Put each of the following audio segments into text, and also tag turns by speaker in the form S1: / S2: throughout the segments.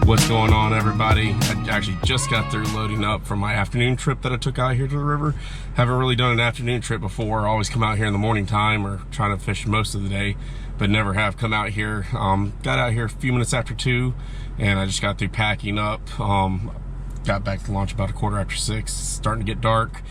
S1: What's going on, everybody? I actually just got through loading up from my afternoon trip that I took out here to the river. Haven't really done an afternoon trip before. I always come out here in the morning time or trying to fish most of the day, but never have come out here. Got out here a few minutes after 2, and I just got through packing up. Got back to launch about 6:15. It's starting to get dark.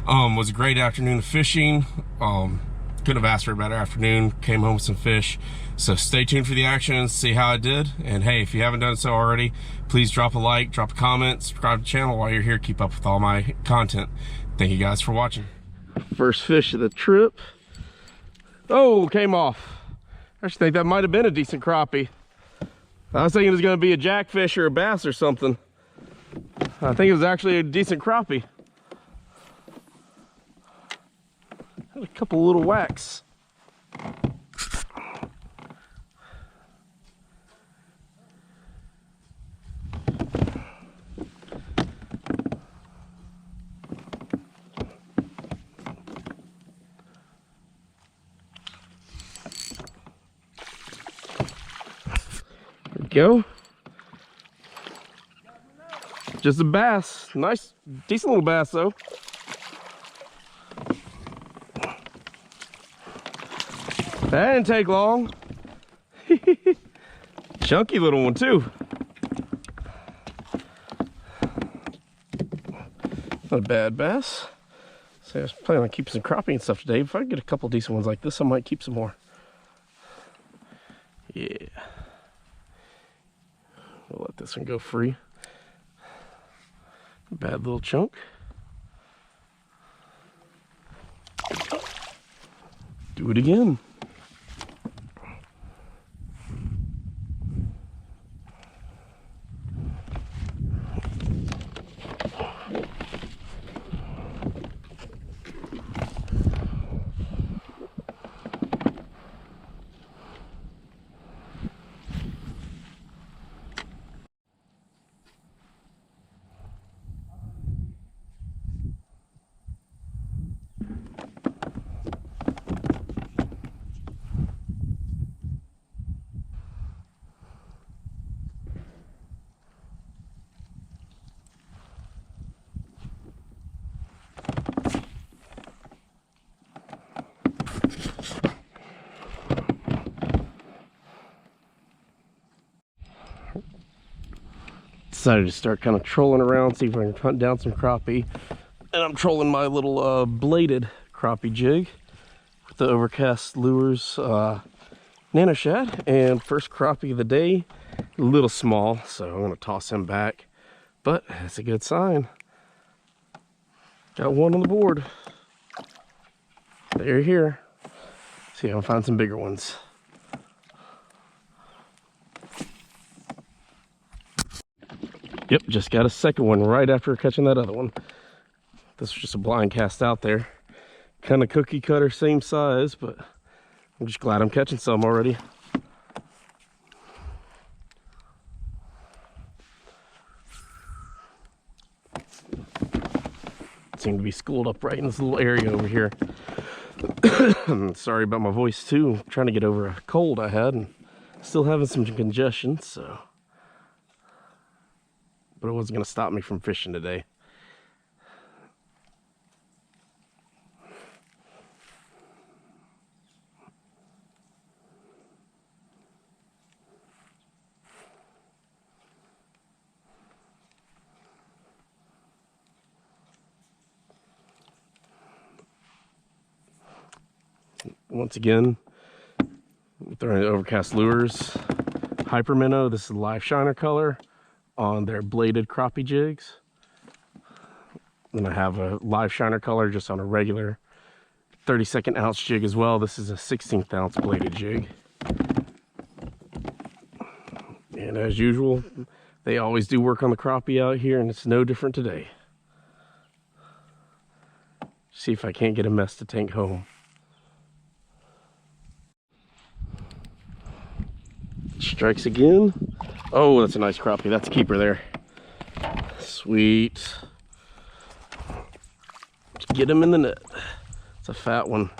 S1: Was a great afternoon of fishing. Couldn't have asked for a better afternoon. Came home with some fish. So stay tuned for the action and see how I did. And hey, if you haven't done so already, please drop a like, drop a comment, subscribe to the channel while you're here. Keep up with all my content. Thank you guys for watching. First fish of the trip. Oh, came off. I actually think that might have been a decent crappie. I was thinking it was going to be a jackfish or a bass or something. I think it was actually a decent crappie. Had a couple little whacks. There we go. Just a bass. Nice, decent little bass though. That didn't take long. Chunky little one too. Not a bad bass. So I was planning on keeping some crappie and stuff today. If I get a couple decent ones like this, I might keep some more. Yeah. We'll let this one go free. Bad little chunk. Do it again. Decided to start kind of trolling around, see if I can hunt down some crappie. And I'm trolling my little bladed crappie jig with the Overcast Lures Nano Shad. And first crappie of the day, a little small, so I'm going to toss him back. But that's a good sign. Got one on the board. They're here. See if I can find some bigger ones. Yep, just got a second one right after catching that other one. This was just a blind cast out there. Kind of cookie cutter, same size, but I'm just glad I'm catching some already. Seem to be schooled up right in this little area over here. Sorry about my voice too. I'm trying to get over a cold I had and still having some congestion, so. But it wasn't going to stop me from fishing today. Once again, throwing Overcast Lures Hyper Minnow. This is live shiner color on their bladed crappie jigs. Then I have a live shiner color just on a regular 32nd ounce jig as well. This is a 16th ounce bladed jig. And as usual, They always do work on the crappie out here, and it's no different today. See if I can't get a mess to tank home. Strikes again. Oh, that's a nice crappie. That's a keeper there. Sweet. Get him in the net. It's a fat one.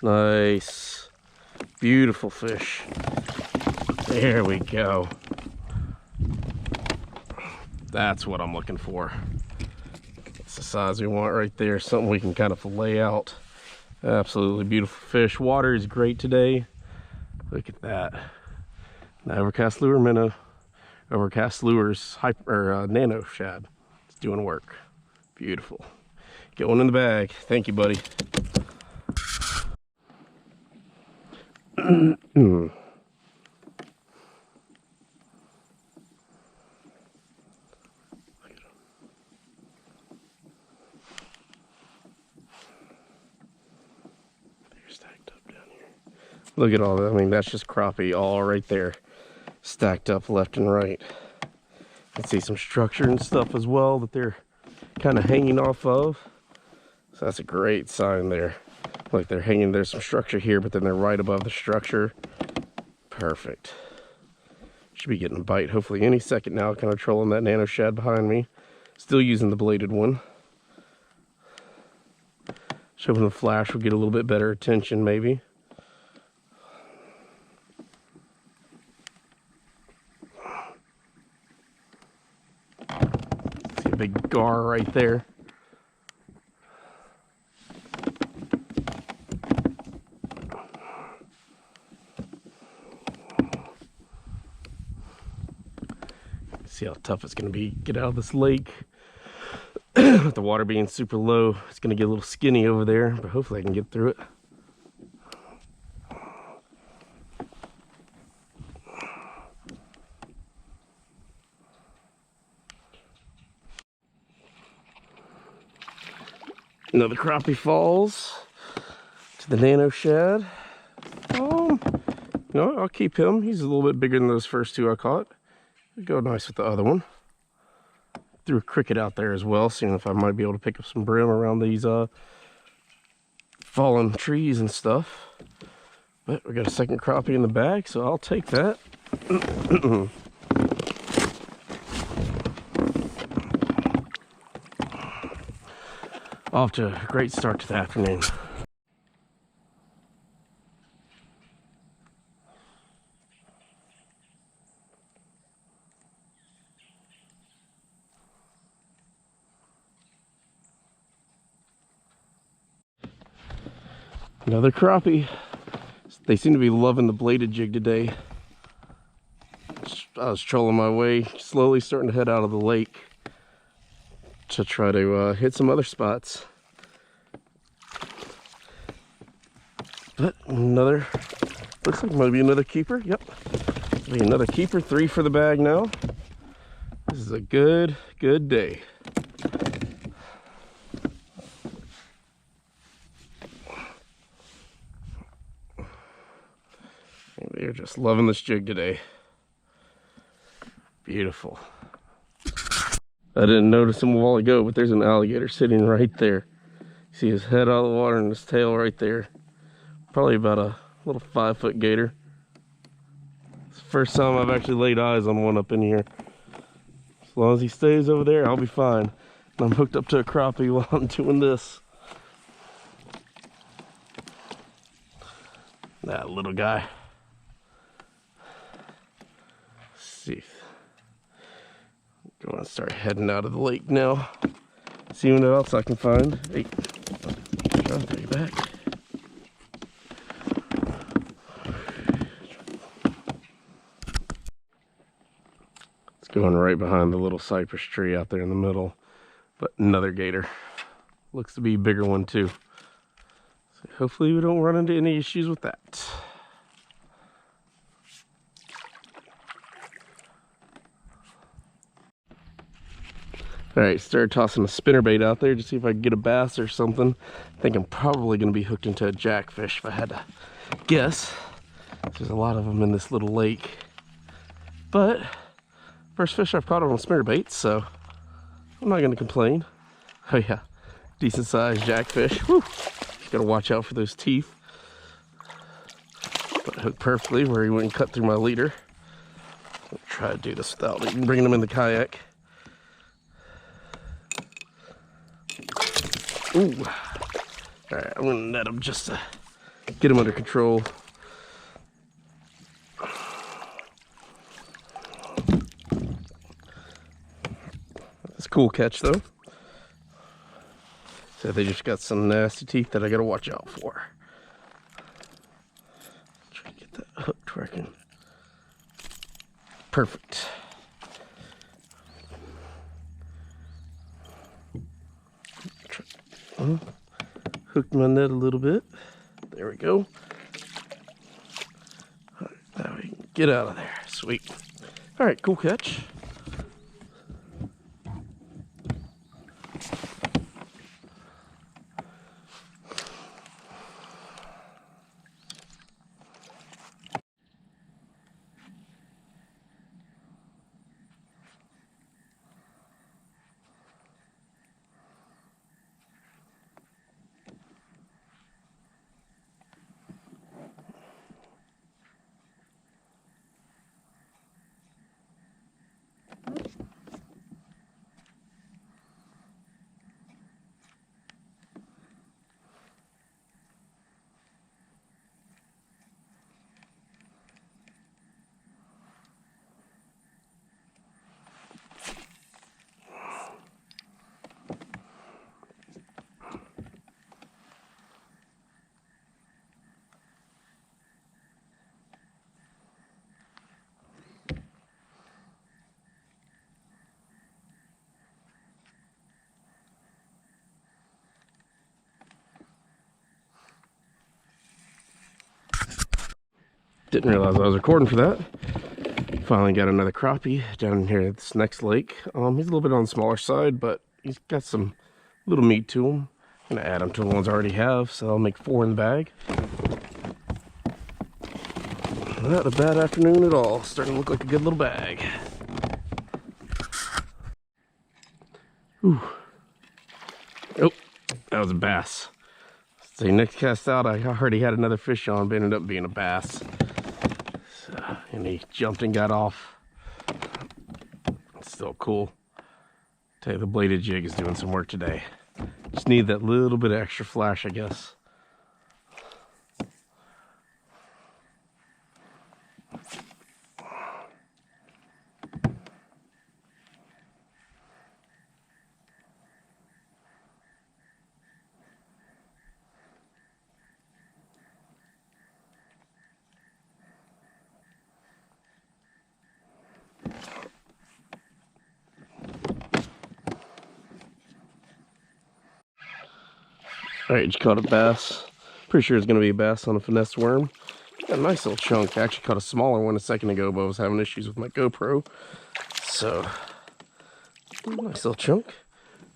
S1: Nice. Beautiful fish. There we go. That's what I'm looking for. That's the size we want right there. Something we can kind of fillet out. Absolutely beautiful fish. Water is great today. Look at that. The Overcast lure minnow. Overcast lures nano shad. It's doing work. Beautiful. Get one in the bag. Thank you, buddy. Look at all that. I mean, that's just crappie all right there, stacked up left and right. You can see some structure and stuff as well that they're kind of hanging off of. So that's a great sign there. Like they're hanging, there's some structure here, but then they're right above the structure. Perfect. Should be getting a bite hopefully any second now, kind of trolling that nano shad behind me. Still using the bladed one. Hoping the flash will get a little bit better attention maybe. See a big gar right there. See how tough it's going to be to get out of this lake. With the water being super low, it's going to get a little skinny over there, but hopefully I can get through it. Another crappie falls to the nano shad. No, I'll keep him. He's a little bit bigger than those first two I caught. It'd go nice with the other one. Threw a cricket out there as well, seeing if I might be able to pick up some brim around these fallen trees and stuff. But we got a second crappie in the bag, so I'll take that. Off to a great start to the afternoon. Another crappie. They seem to be loving the bladed jig today. I was trolling my way, slowly starting to head out of the lake to try to hit some other spots. But another, looks like maybe another keeper. Yep, maybe another keeper. 3 for the bag now. This is a good day. They're just loving this jig today. Beautiful. I didn't notice him a while ago, but there's an alligator sitting right there. See his head out of the water and his tail right there. Probably about a little 5-foot gator. It's the first time I've actually laid eyes on one up in here. As long as he stays over there, I'll be fine. And I'm hooked up to a crappie while I'm doing this. That little guy. See, go on, start heading out of the lake now. See what else I can find. Hey, try to bring it back. It's going right behind the little cypress tree out there in the middle. But another gator. Looks to be a bigger one too. So hopefully we don't run into any issues with that. Alright, started tossing a spinnerbait out there to see if I can get a bass or something. I think I'm probably going to be hooked into a jackfish if I had to guess. There's a lot of them in this little lake. But First fish I've caught on spinnerbait, so I'm not gonna complain. Oh yeah, decent sized jackfish. Whew. You gotta watch out for those teeth. But it hooked perfectly where he wouldn't cut through my leader. I'll try to do this without even bringing them in the kayak. Ooh. Alright, I'm gonna net him just to get him under control. That's a cool catch though. So they just got some nasty teeth that I gotta watch out for. Try to get that hooked where I can. Perfect. Hooked my net a little bit. There we go. All right, now we can get out of there. Sweet. All right, cool catch. Didn't realize I was recording for that. Finally got another crappie down here at this next lake. He's a little bit on the smaller side, but he's got some little meat to him. I'm gonna add them to the ones I already have, so I'll make 4 in the bag. Not a bad afternoon at all. Starting to look like a good little bag. Ooh. Oh, that was a bass. So next cast out, I heard he had another fish on, but ended up being a bass. So, and he jumped and got off. It's still cool. Tell you, the bladed jig is doing some work today. Just need that little bit of extra flash, I guess. Alright, just caught a bass. Pretty sure it's going to be a bass on a finesse worm. Got a nice little chunk. I actually caught a smaller one a second ago, but I was having issues with my GoPro. So, nice little chunk.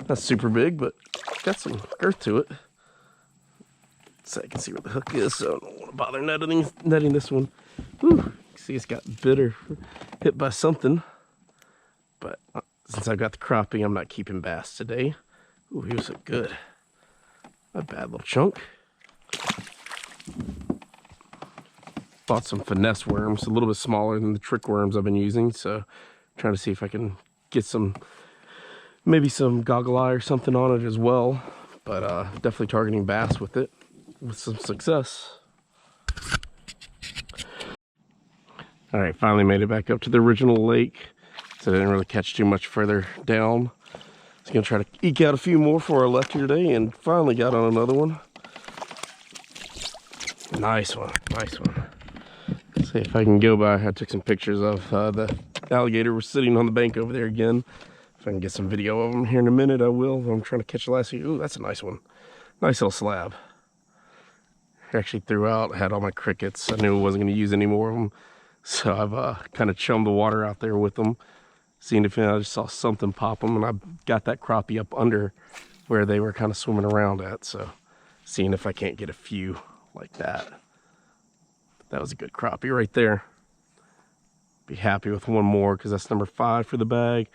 S1: Not super big, but got some girth to it. So I can see where the hook is, so I don't want to bother netting this one. Whew. You can see it's got bit or hit by something. But since I've got the crappie, I'm not keeping bass today. Ooh, he was so good. A bad little chunk. Bought some finesse worms, a little bit smaller than the trick worms I've been using, so trying to see if I can get some, maybe some goggle eye or something on it as well. But definitely targeting bass with it, with some success. All right, finally made it back up to the original lake, so I didn't really catch too much further down. I was gonna try to eke out a few more before I left here today, and finally got on another one. Nice one, nice one. Let's see if I can go by. I took some pictures of the alligator. We're sitting on the bank over there again. If I can get some video of them here in a minute, I will. I'm trying to catch the last. Ooh, that's a nice one. Nice little slab. I actually threw out, had all my crickets. I knew I wasn't gonna use any more of them, so I've kind of chummed the water out there with them. Seeing if I just saw something pop them, and I got that crappie up under where they were kind of swimming around at. So seeing if I can't get a few like that. That was a good crappie right there. Be happy with one more because that's number 5 for the bag.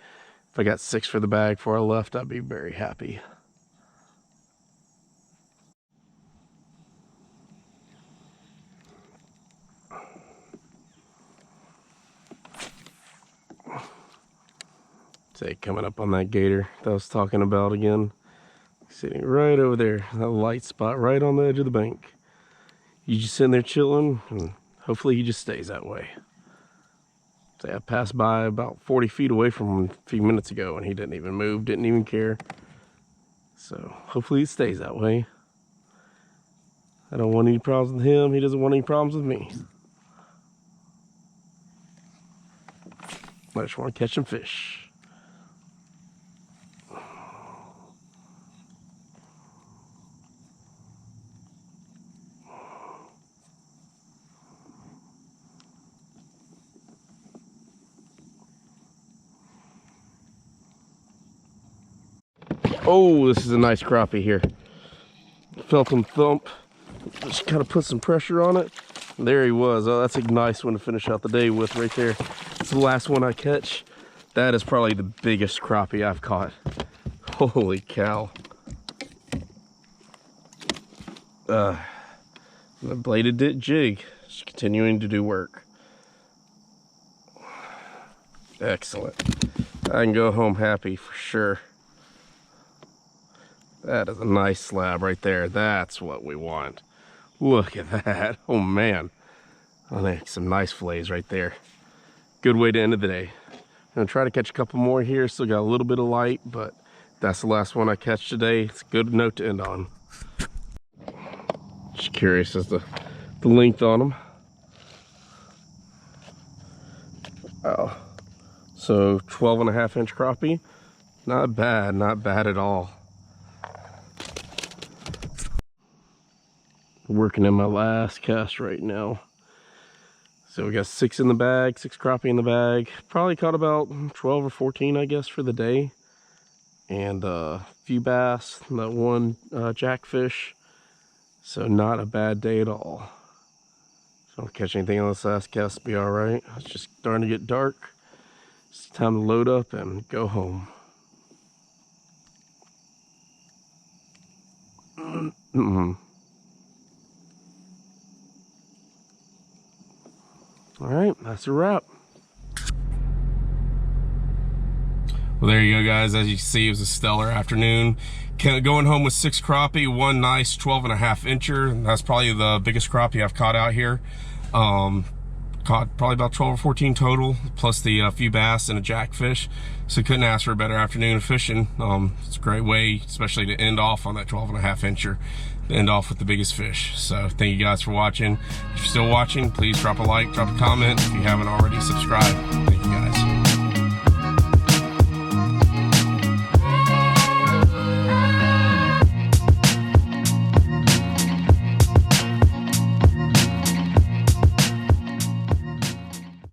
S1: If I got 6 for the bag before I left, I'd be very happy. Say, coming up on that gator that I was talking about again. Sitting right over there, that light spot right on the edge of the bank. You just sitting there chilling, and hopefully he just stays that way. Say, I passed by about 40 feet away from him a few minutes ago, and he didn't even move, didn't even care. So hopefully he stays that way. I don't want any problems with him. He doesn't want any problems with me. I just want to catch some fish. Oh, this is a nice crappie here. Felt him thump. Just kind of put some pressure on it. And there he was. Oh, that's a nice one to finish out the day with right there. It's the last one I catch. That is probably the biggest crappie I've caught. Holy cow. The bladed jig. Just continuing to do work. Excellent. I can go home happy for sure. That is a nice slab right there. That's what we want. Look at that. Oh man. I think some nice fillets right there. Good way to end of the day. I'm gonna try to catch a couple more here. Still got a little bit of light, but that's the last one I catch today. It's a good note to end on. Just curious as to the length on them. Oh, so 12.5-inch crappie. Not bad, not bad at all. Working in my last cast right now. So we got 6 in the bag, 6 crappie in the bag. Probably caught about 12 or 14, I guess, for the day. And a few bass, that one jackfish. So not a bad day at all. So I don't catch anything on this last cast, be all right. It's just starting to get dark. It's time to load up and go home. All right, that's a wrap. Well, there you go, guys. As you can see, it was a stellar afternoon. Going home with 6 crappie, one nice 12.5-incher. That's probably the biggest crappie I've caught out here. Caught probably about 12 or 14 total, plus the few bass and a jackfish. So couldn't ask for a better afternoon of fishing. It's a great way, especially to end off on that 12.5-incher. End off with the biggest fish. So thank you guys for watching. If you're still watching, please drop a like, drop a comment. If you haven't already, subscribe. Thank you guys.